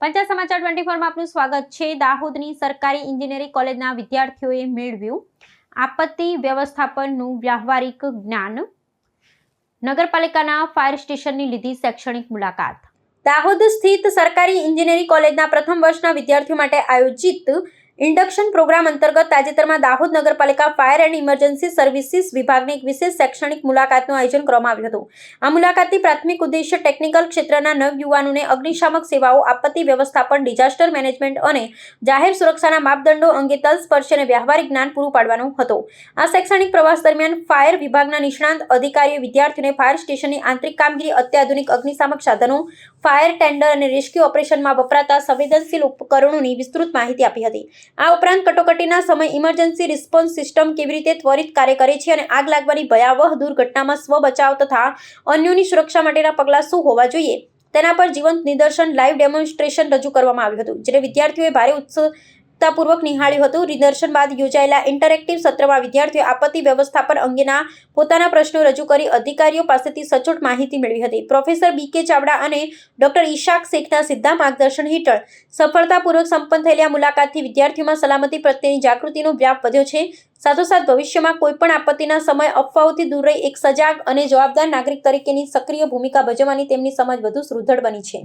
પંચાયત સમાચાર 24 માં આપનું સ્વાગત છે। દાહોદની સરકારી એન્જિનિયરિંગ કોલેજના વિદ્યાર્થીઓએ મેળવ્યું આપત્તિ વ્યવસ્થાપનનું વ્યવહારિક જ્ઞાન। નગરપાલિકાના ફાયર સ્ટેશનની લીધી શૈક્ષણિક મુલાકાત। દાહોદ સ્થિત સરકારી એન્જિનિયરિંગ કોલેજના પ્રથમ વર્ષના વિદ્યાર્થીઓ માટે આયોજિત ઇન્ડક્શન પ્રોગ્રામ અંતર્ગત તાજેતરમાં દાહોદ નગરપાલિકા ફાયર એન્ડ ઇમરજન્સી સર્વિસીસ વિભાગની એક વિશેષ શૈક્ષણિક મુલાકાતનું આયોજન કરવામાં આવ્યું હતું। આ મુલાકાતથી પ્રાથમિક ઉદ્દેશ્ય ટેકનિકલ ક્ષેત્રના નવયુવાનોને અગ્નિશામક સેવાઓ, આપત્તિ વ્યવસ્થાપન, ડિઝાસ્ટર મેનેજમેન્ટ અને જાહેર સુરક્ષાના માપદંડો અંગે તલસ્પર્શી અને વ્યવહારિક જ્ઞાન પૂરું પાડવાનો હતો। આ શૈક્ષણિક પ્રવાસ દરમિયાન ફાયર વિભાગના નિષ્ણાંત અધિકારીઓએ વિદ્યાર્થીઓને ફાયર સ્ટેશનની આંતરિક કામગીરી, અત્યાધુનિક અગ્નિશામક સાધનો, ફાયર ટેન્ડર અને રેસ્ક્યુ ઓપરેશનમાં વપરાતા સંવેદનશીલ ઉપકરણોની વિસ્તૃત માહિતી આપી હતી। આ ઉપરાંત કટોકટીના સમયે ઇમરજન્સી રિસ્પોન્સ સિસ્ટમ કેવી રીતે ત્વરિત કાર્ય કરે છે અને આગ લાગવાની ભયાવહ દુર્ઘટનામાં સ્વ બચાવ તથા અન્યોની સુરક્ષા માટેના પગલાં શું હોવા જોઈએ તેના પર જીવંત નિદર્શન લાઈવ ડેમોન્સ્ટ્રેશન રજૂ કરવામાં આવ્યું હતું, જેને વિદ્યાર્થીઓએ ભારે ઉત્સુકતાપૂર્વક નિહાળ્યું હતું। નિદર્શન બાદ યોજાયેલા ઇન્ટરેક્ટિવ સત્રમાં વિદ્યાર્થીઓએ આપત્તિ વ્યવસ્થાપન અંગેના પોતાના પ્રશ્નો રજૂ કરી અધિકારીઓ પાસેથી સચોટ માહિતી મેળવી હતી। પ્રોફેસર બી.કે. ચાવડા અને ડોક્ટર ઈશાક શેખના સીધા માર્ગદર્શન હેઠળ સફળતાપૂર્વક સંપન્ન થયેલી આ મુલાકાતથી વિદ્યાર્થીઓમાં સલામતી પ્રત્યેની જાગૃતિનો વ્યાપ વધ્યો છે। સાથોસાથ ભવિષ્યમાં કોઈપણ આપત્તિના સમયે અફવાઓથી દૂર રહી એક સજાગ અને જવાબદાર નાગરિક તરીકેની સક્રિય ભૂમિકા ભજવવાની તેમની સમજ વધુ સુદૃઢ બની છે।